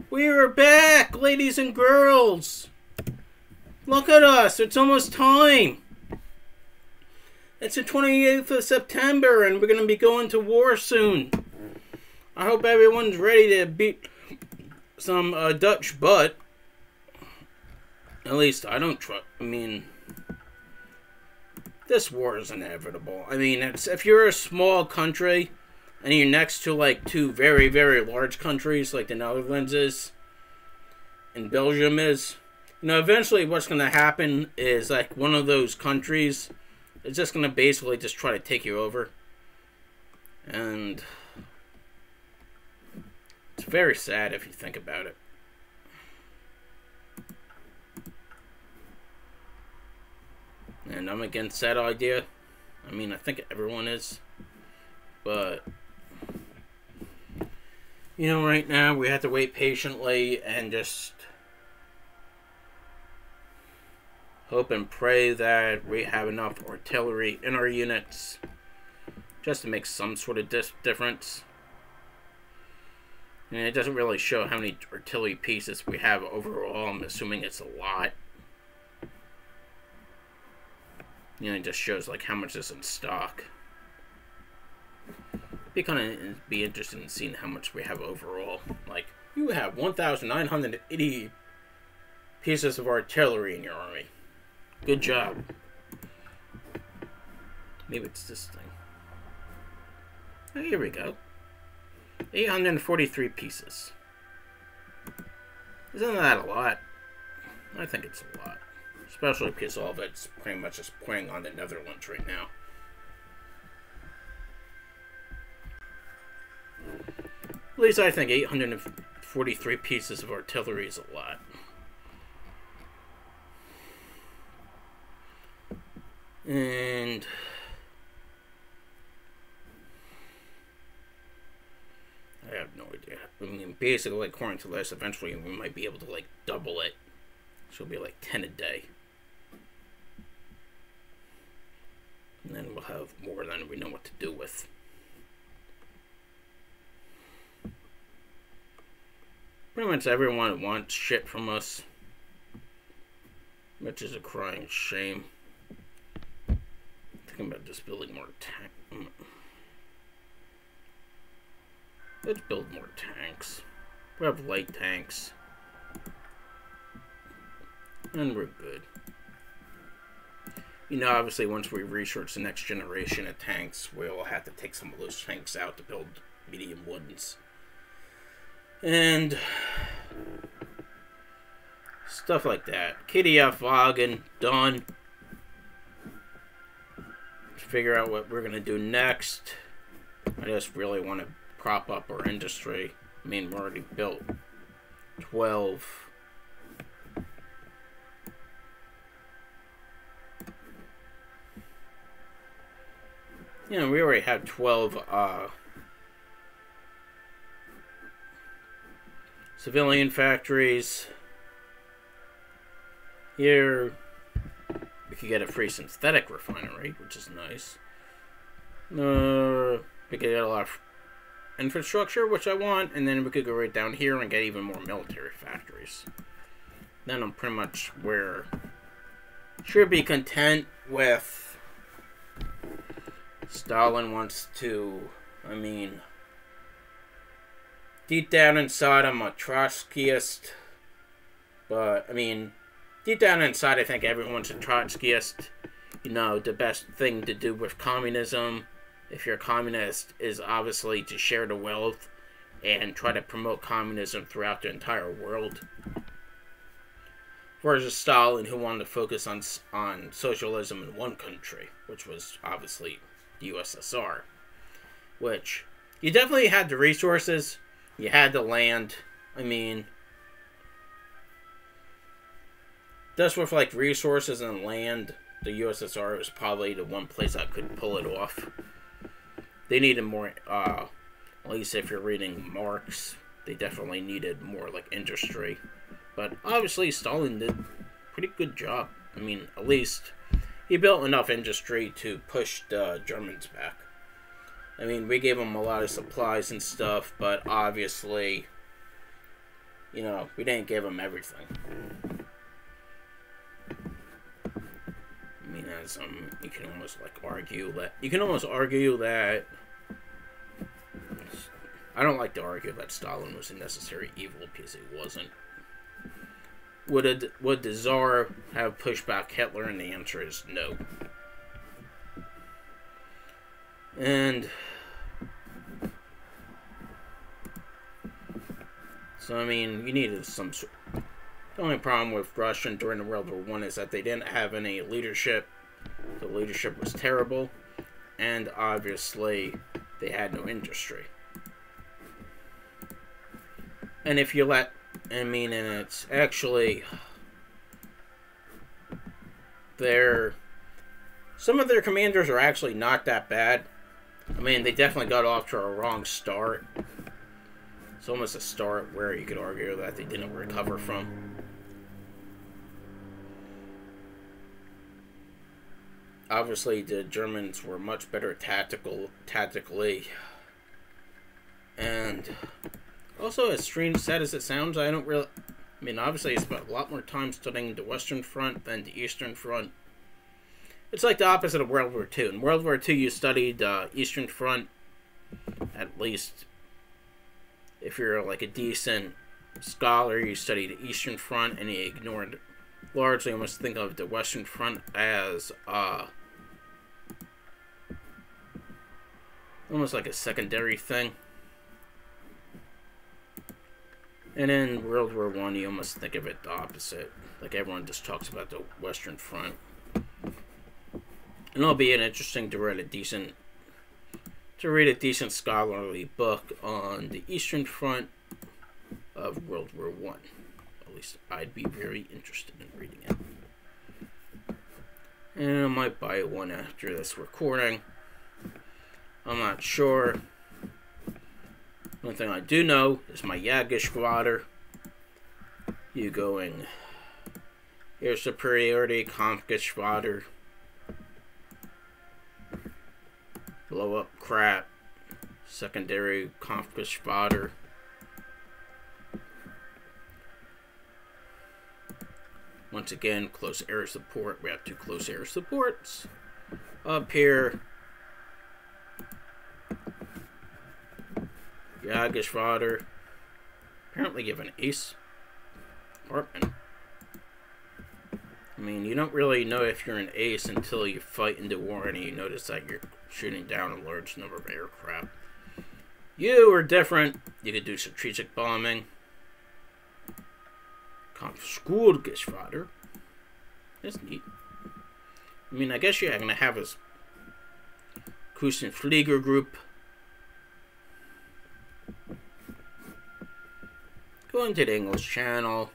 We are back, ladies and girls. Look at us. It's almost time. It's the 28th of September, and we're going to be going to war soon. I hope everyone's ready to beat some Dutch butt. At least I don't trust. I mean, this war is inevitable. I mean, if you're a small country and you're next to like two very, very large countries like the Netherlands is and Belgium is, you know, eventually what's going to happen is like one of those countries is just going to basically just try to take you over. And it's very sad if you think about it. And I'm against that idea. I mean, I think everyone is. But, you know, right now we have to wait patiently and just hope and pray that we have enough artillery in our units just to make some sort of difference. And it doesn't really show how many artillery pieces we have overall. I'm assuming it's a lot. You know, it just shows like how much is in stock. Be interested in seeing how much we have overall. Like, you have 1,980 pieces of artillery in your army. Good job. Maybe it's this thing. Oh, here we go. 843 pieces. Isn't that a lot? I think it's a lot. Especially because all of it's pretty much just playing on the Netherlands right now. At least I think 843 pieces of artillery is a lot. And I have no idea. I mean, basically, according to this, eventually we might be able to, like, double it. So it'll be like 10 a day. And then we'll have more than we know what to do with. Pretty much everyone wants shit from us, which is a crying shame. Thinking about just building more tanks. Let's build more tanks. We have light tanks. And we're good. You know, obviously, once we research the next generation of tanks, we'll have to take some of those tanks out to build medium ones. And stuff like that. KDF wagon, done. Let's figure out what we're going to do next. I just really want to prop up our industry. I mean, we're already built 12. You know, we already have 12 civilian factories. Here, we could get a free synthetic refinery, which is nice. We could get a lot of infrastructure, which I want, and then we could go right down here and get even more military factories. Then I'm pretty much where should be content with. Stalin wants to, I mean, deep down inside I'm a Trotskyist, but, I mean, deep down inside I think everyone's a Trotskyist. You know, the best thing to do with communism, if you're a communist, is obviously to share the wealth and try to promote communism throughout the entire world. Versus Stalin, who wanted to focus on socialism in one country, which was obviously the USSR, which you definitely had the resources, you had the land. I mean, just with like resources and land, the USSR was probably the one place that could pull it off. They needed more, at least if you're reading Marx, they definitely needed more like industry. But obviously Stalin did a pretty good job. I mean, at least he built enough industry to push the Germans back. I mean, we gave them a lot of supplies and stuff, but obviously You know, we didn't give them everything. I mean, as you can almost like argue that I don't like to argue that Stalin was a necessary evil because he wasn't. Would the Tsar have pushed back Hitler? And the answer is no. And so, I mean, you needed some sort. The only problem with Russia during the World War I is that they didn't have any leadership. The leadership was terrible, and obviously they had no industry. And if you let, I mean, and it's actually some of their commanders are actually not that bad. I mean, they definitely got off to a wrong start. It's almost a start where you could argue that they didn't recover from. Obviously, the Germans were much better tactically. And also, as strange sad as it sounds, I mean, obviously, I spent a lot more time studying the Western Front than the Eastern Front. It's like the opposite of World War II. In World War II, you studied the Eastern Front, at least if you're like a decent scholar, you study the Eastern Front, and you ignored largely, almost think of the Western Front as almost like a secondary thing. And in World War I, you almost think of it the opposite. Like, everyone just talks about the Western Front. And it'll be interesting to read a decent scholarly book on the Eastern Front of World War I. At least I'd be very interested in reading it. And I might buy one after this recording. I'm not sure. One thing I do know is my Jagdgeschwader. You going air superiority, Kampfgeschwader, blow up crap, secondary Kampfgeschwader. Once again, close air support. We have 2 close air supports up here. Jagdgeschwader. Apparently given ace department. I mean, you don't really know if you're an ace until you fight into war and you notice that you're shooting down a large number of aircraft. You are different. You could do strategic bombing. Kampfgeschwader. That's neat. I mean, I guess you're going to have a Küstenflieger group. Go into the English Channel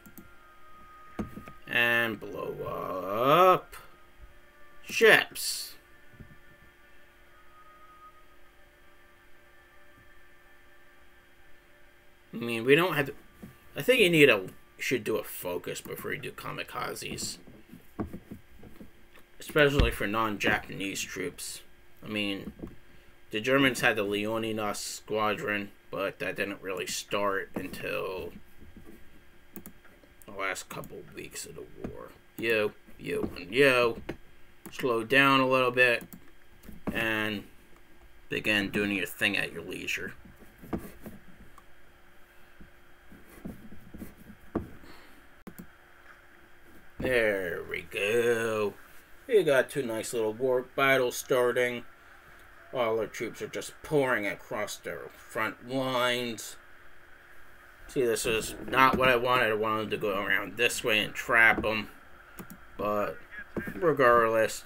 and blow up ships. I mean, we don't have to, I think you should do a focus before you do kamikazes. Especially for non-Japanese troops. I mean, the Germans had the Leonidas Squadron, but that didn't really start until the last couple weeks of the war. You, and you slow down a little bit and begin doing your thing at your leisure. There we go. We got 2 nice little war battles starting. All our troops are just pouring across their front lines. See, this is not what I wanted. I wanted to go around this way and trap them. But regardless,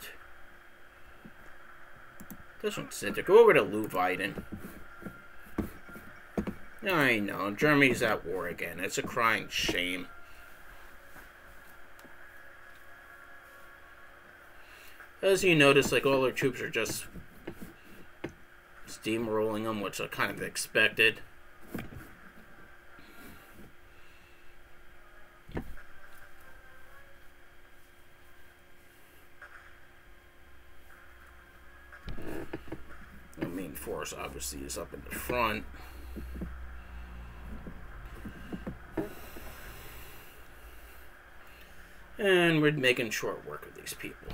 this one's Sinter. Go over to Leuweiden. I know, Germany's at war again. It's a crying shame. As you notice, like, all our troops are just steamrolling them, which I kind of expected. The main force obviously is up in the front. And we're making short work of these people.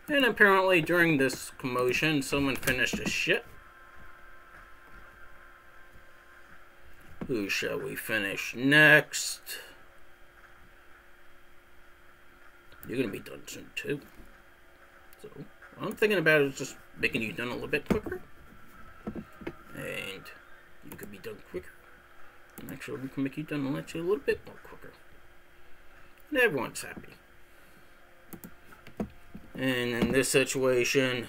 And apparently during this commotion, someone finished a shit. Who shall we finish next? You're going to be done soon too. So, what I'm thinking about is just making you done a little bit quicker. And you could be done quicker. And actually, we can make you done actually a little bit more quicker. And everyone's happy. And in this situation,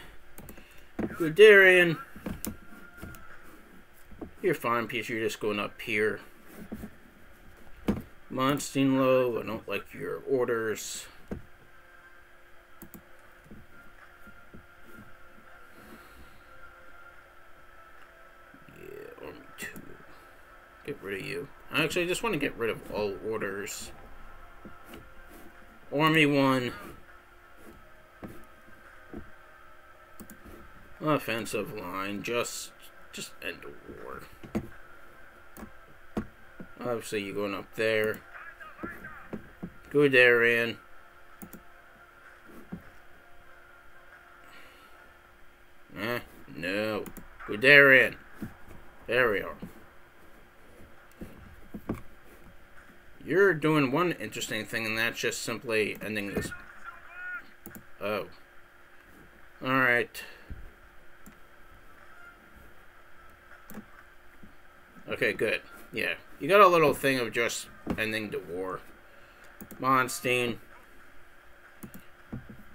Guderian, you're fine because you're just going up here. Monsteinlo, I don't like your orders. Yeah, Army 2. Get rid of you. Actually, I just want to get rid of all orders. Army 1. Offensive line, just end the war. Obviously, you're going up there. Guderian. No. Guderian. There we are. You're doing one interesting thing, and that's just simply ending this. Oh. Alright. Okay, good. Yeah. You got a little thing of just ending the war. Monstein.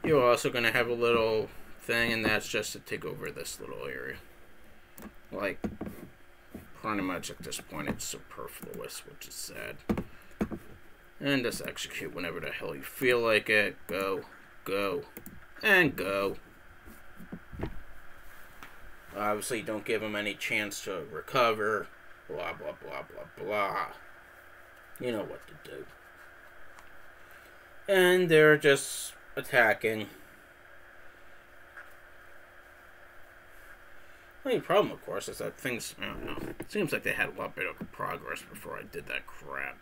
You're also going to have a little thing, and that's just to take over this little area. Like, pretty much at this point, it's superfluous, which is sad. And just execute whenever the hell you feel like it. Go, go, and go. Obviously, don't give them any chance to recover. Blah, blah, blah, blah, blah. You know what to do. And they're just attacking. The only problem, of course, is that things, I don't know. It seems like they had a lot better progress before I did that crap.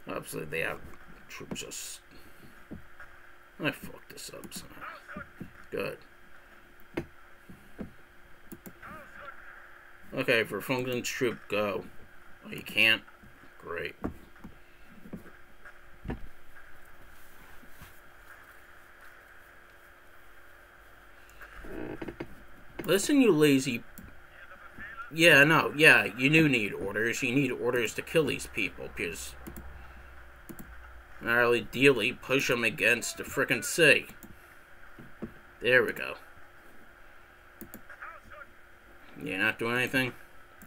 Obviously, they have troops just... I fucked this up somehow. Good. Okay, for Fungen's troop, go. Oh, you can't? Great. Listen, you lazy... Yeah, no, yeah, you do need orders. You need orders to kill these people, because... Ideally, push them against the frickin' sea. There we go. You're not doing anything?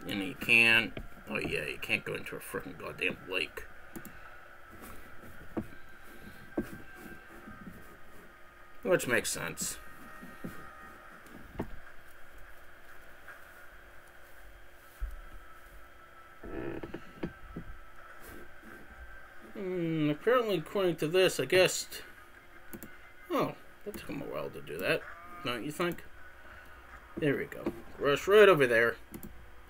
And you can. Oh yeah, you can't go into a frickin' goddamn lake. Which makes sense. Apparently, according to this, I guess... Oh, that took him a while to do that. Don't you think? There we go. Rush right over there.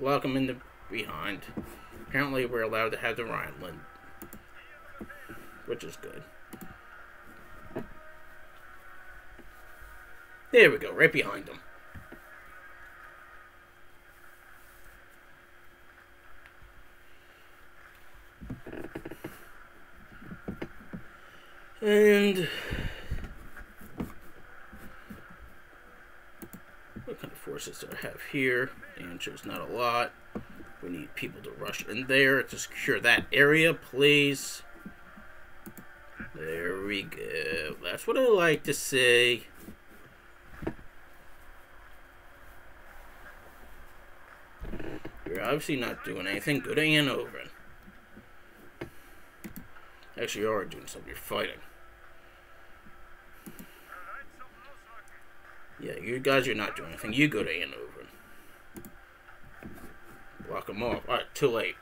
Block him in the behind. Apparently, we're allowed to have the Rhineland. Which is good. There we go, right behind him. And what kind of forces do I have here? The answer is not a lot. We need people to rush in there to secure that area, please. There we go. That's what I like to see. You're obviously not doing anything. Go to Hanover. Actually, you are doing something. You're fighting. Yeah, you guys are not doing anything. You go to Hanover. Block them off. Alright, too late.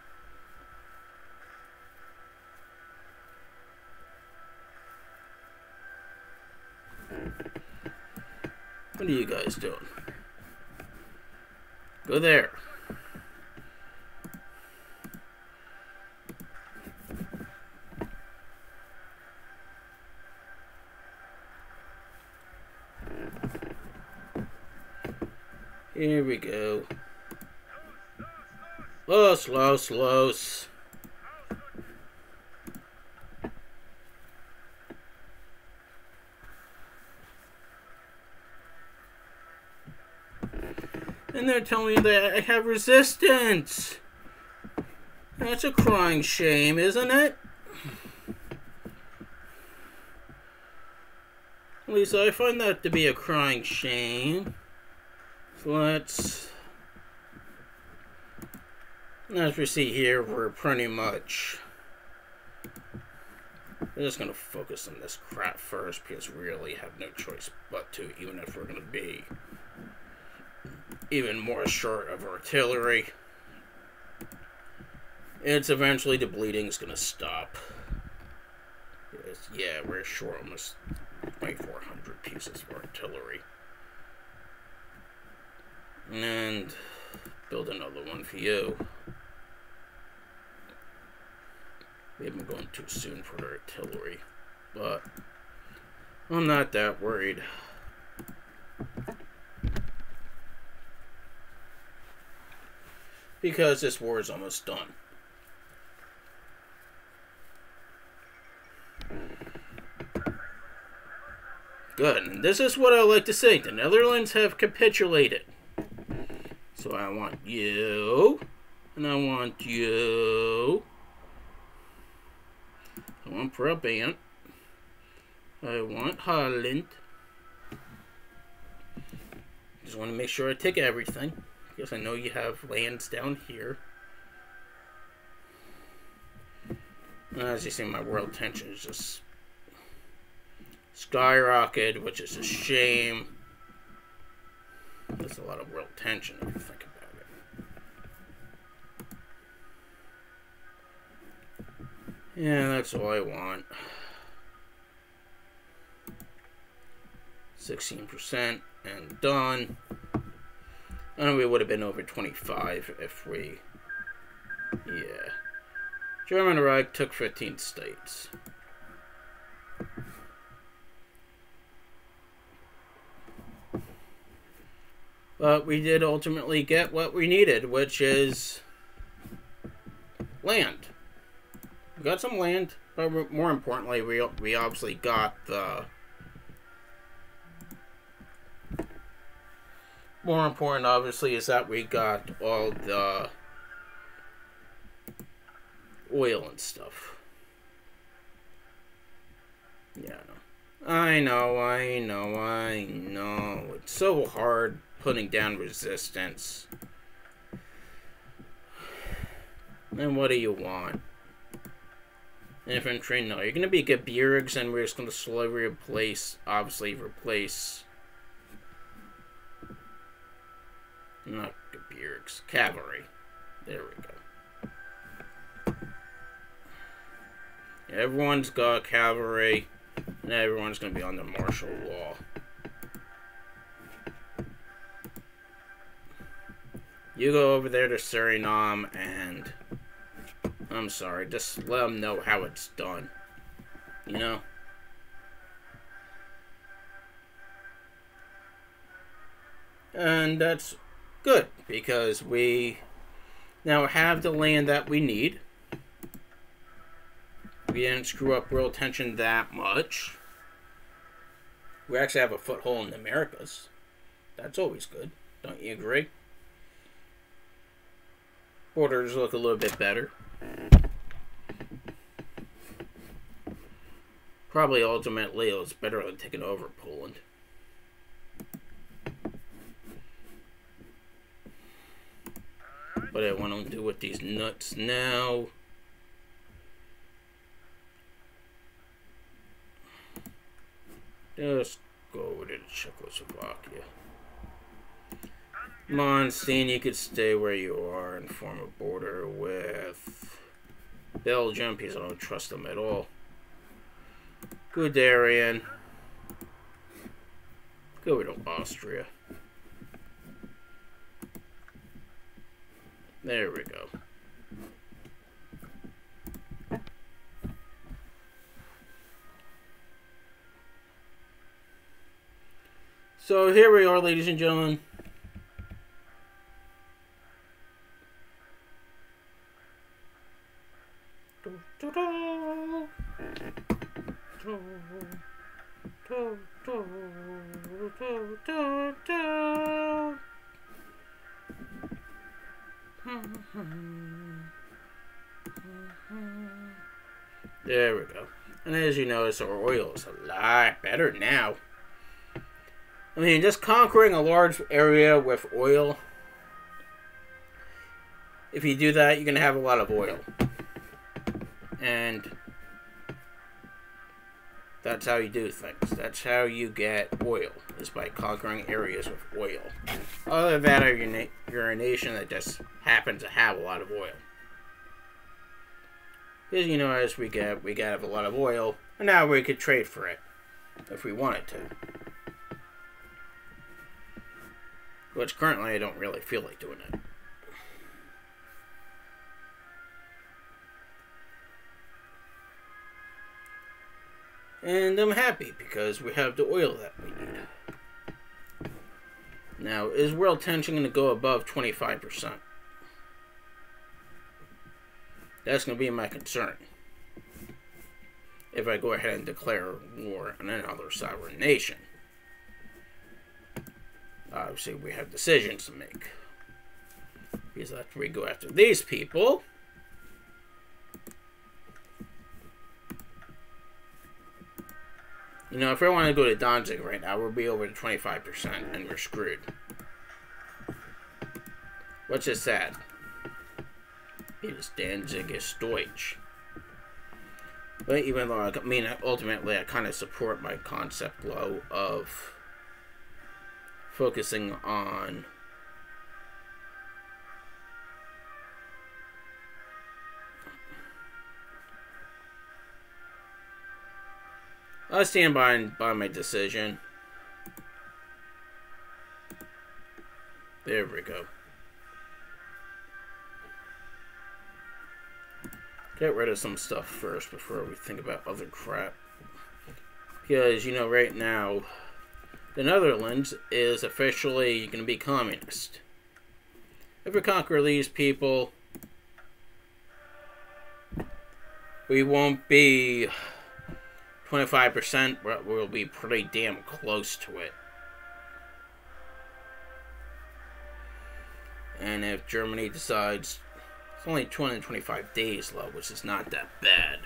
What are you guys doing? Go there. Here we go. Los, los, los. And they're telling me that I have resistance. That's a crying shame, isn't it? At least I find that to be a crying shame. So as we see here, we're pretty much... We're just going to focus on this crap first because we really have no choice but to, even if we're going to be even more short of artillery. It's eventually the bleeding is going to stop. Because, yeah, we're short almost 2,400 pieces of artillery. And build another one for you. We haven't been going too soon for the artillery, but I'm not that worried. Because this war is almost done. Good, and this is what I like to say. The Netherlands have capitulated. So I want you, and I want you. I want Brabant. I want Holland. Just want to make sure I take everything. Because I know you have lands down here. And as you see, my world tension is just skyrocketed, which is a shame. There's a lot of world tension if you think about it. Yeah, that's all I want. 16% and done. I know we would have been over 25 if we... Yeah. German Reich took 15 states. But we did ultimately get what we needed, which is land. We got some land, but more importantly, we obviously got the... More important, obviously, is that we got all the oil and stuff. Yeah, I know. It's so hard putting down resistance. And what do you want? Infantry? No, you're going to be Gebirgs, and we're just going to slowly replace... Not Gebirgs. Cavalry. There we go. Everyone's got cavalry, and everyone's going to be under martial law. You go over there to Suriname, and... I'm sorry, just let them know how it's done. You know? And that's... good, because we now have the land that we need. We didn't screw up world tension that much. We actually have a foothold in the Americas. That's always good. Don't you agree? Borders look a little bit better. Probably ultimately it was better than taking over Poland. What I want to do with these nuts now. Just go over to Czechoslovakia. Monstein, you could stay where you are and form a border with Belgium because I don't trust them at all. Guderian. Go over to Austria. There we go. So here we are, ladies and gentlemen. There we go. And as you notice, our oil is a lot better now. I mean, just conquering a large area with oil, if you do that, you're going to have a lot of oil. And that's how you do things. That's how you get oil, is by conquering areas with oil. Other than that, you're a nation that just happens to have a lot of oil. Because, you know, as we get a lot of oil, and now we could trade for it, if we wanted to. Which currently I don't really feel like doing it. And I'm happy because we have the oil that we need. Now, is world tension going to go above 25%? That's going to be my concern. If I go ahead and declare war on another sovereign nation. Obviously, we have decisions to make. Because after we go after these people, you know, if I want to go to Danzig right now, we'll be over to 25%, and we're screwed. Which is sad. Because Danzig is Deutsch. But even though, I mean, ultimately, I kind of support my concept, though, of focusing on I stand by my decision. There we go. Get rid of some stuff first before we think about other crap. Because, you know, right now, the Netherlands is officially going to be communist. If we conquer these people, we won't be 25%, but we'll be pretty damn close to it. And if Germany decides, it's only 225 days, though, which is not that bad.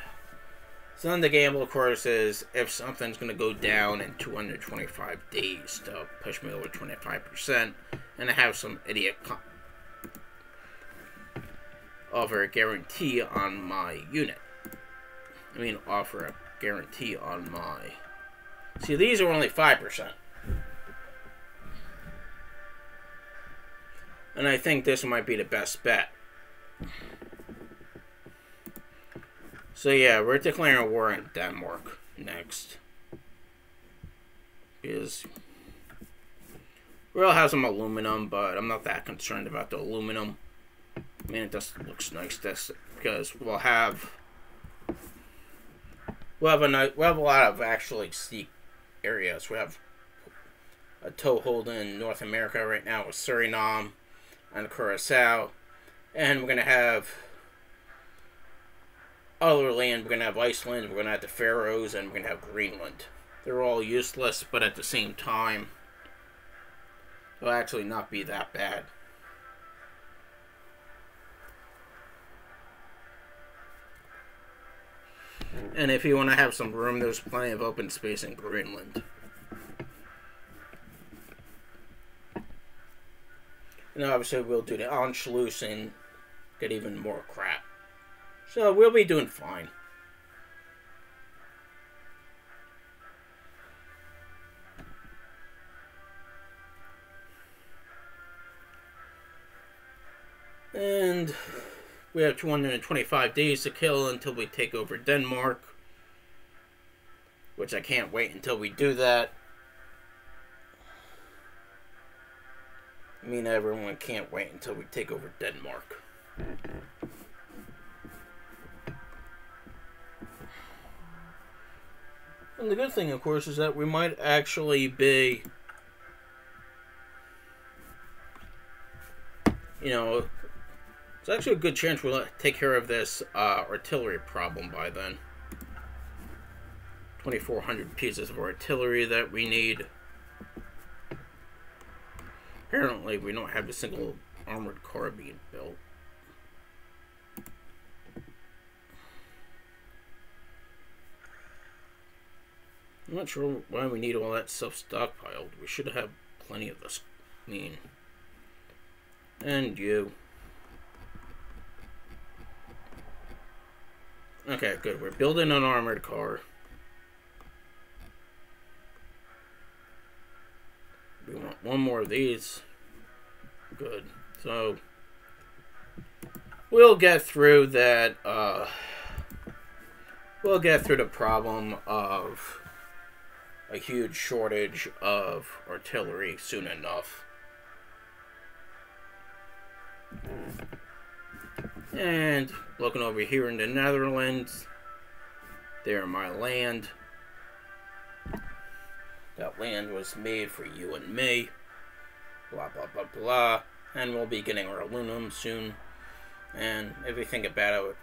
So then the gamble, of course, is if something's going to go down in 225 days to push me over 25%, and I have some idiot offer a guarantee on my unit. I mean, offer a guarantee on my... See, these are only 5%. And I think this might be the best bet. So yeah, we're declaring war on Denmark next. Because we'll have some aluminum, but I'm not that concerned about the aluminum. I mean, it just looks nice because we'll have a lot of actually steep areas. We have a toehold in North America right now with Suriname and Curacao, and we're gonna have other land. We're gonna have Iceland, we're gonna have the Faroes, and we're gonna have Greenland. They're all useless, but at the same time, they'll actually not be that bad. And if you want to have some room, there's plenty of open space in Greenland. And obviously we'll do the Anschluss and get even more crap. So we'll be doing fine. And we have 225 days to kill until we take over Denmark. Which I can't wait until we do that. I mean, everyone can't wait until we take over Denmark. And the good thing, of course, is that we might actually be, you know, It's actually a good chance we'll take care of this artillery problem by then. 2,400 pieces of artillery that we need. Apparently, we don't have a single armored car being built. I'm not sure why we need all that stuff stockpiled. We should have plenty of this. I mean, and you. Okay, good. We're building an armored car. We want one more of these. Good. So, we'll get through that, we'll get through the problem of a huge shortage of artillery soon enough. And looking over here in the Netherlands, they're my land. That land was made for you and me. Blah, blah, blah, blah. And we'll be getting our aluminum soon. And if we think about it,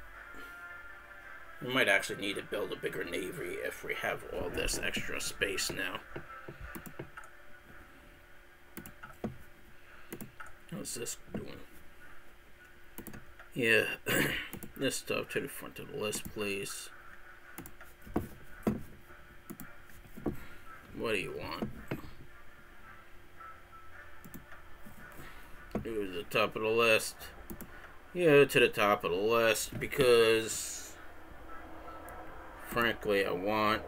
we might actually need to build a bigger navy if we have all this extra space now. How's this doing? Yeah, this stuff to the front of the list, please. What do you want? Go to the top of the list. Yeah, to the top of the list because, frankly, I want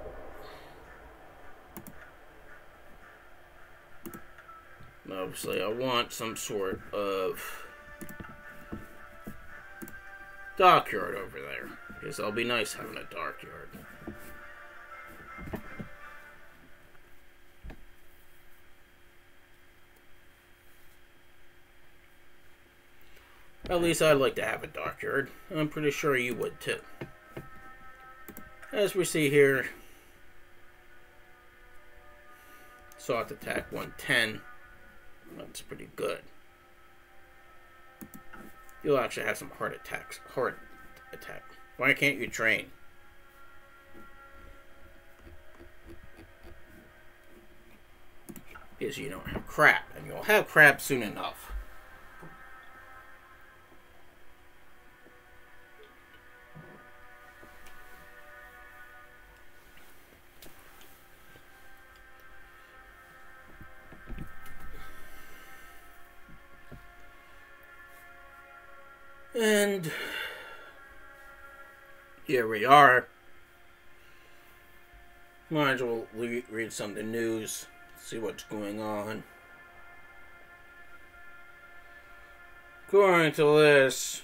obviously I want some sort of dockyard over there because it'll be nice having a dockyard. At least I'd like to have a dockyard. I'm pretty sure you would too. As we see here, soft attack 110. That's pretty good. You'll actually have some heart attacks. Heart attack. Why can't you train? Because you don't have crap, and you'll have crap soon enough. And here we are. Might as well read some of the news, see what's going on. According to this,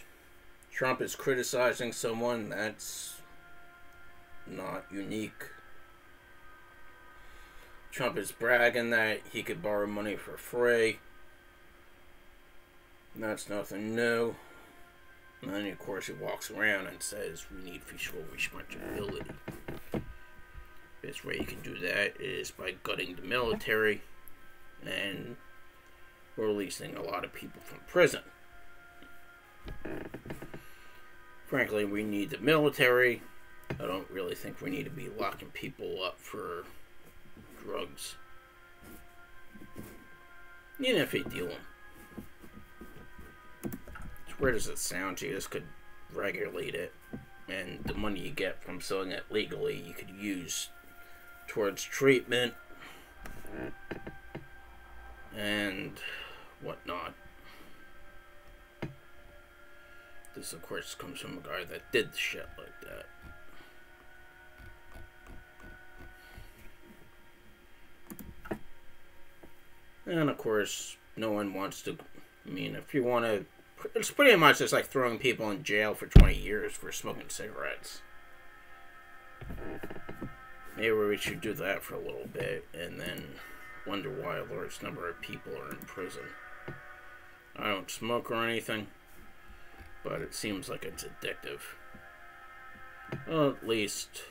Trump is criticizing someone that's not unique. Trump is bragging that he could borrow money for free. That's nothing new. And then, of course, he walks around and says, we need fiscal responsibility. Best way you can do that is by gutting the military and releasing a lot of people from prison. Frankly, we need the military. I don't really think we need to be locking people up for drugs. Even if they deal them. Where does it sound to you? This could regulate it, and the money you get from selling it legally you could use towards treatment and whatnot. This of course comes from a guy that did shit like that. And of course no one wants to, I mean, if you want to, it's pretty much just like throwing people in jail for 20 years for smoking cigarettes. Maybe we should do that for a little bit and then wonder why a large number of people are in prison. I don't smoke or anything, but it seems like it's addictive. Well, at least,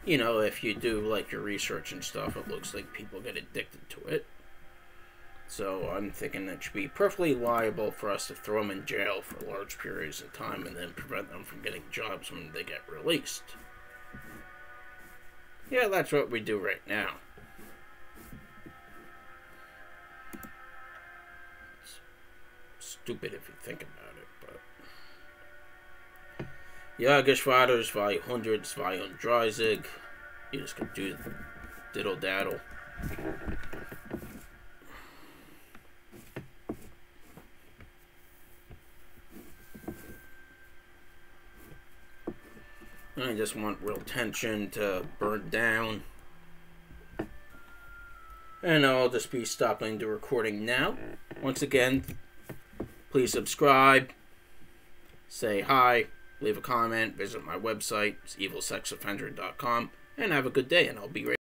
you know, if you do like your research and stuff, it looks like people get addicted to it. So I'm thinking it should be perfectly liable for us to throw them in jail for large periods of time and then prevent them from getting jobs when they get released. Yeah, that's what we do right now. It's stupid if you think about it, but... Jagerschwaders, Volume 100, 32. You just can do diddle daddle. I just want real tension to burn down. And I'll just be stopping the recording now. Once again, please subscribe, say hi, leave a comment, visit my website, it's evilsexoffender.com, and have a good day, and I'll be right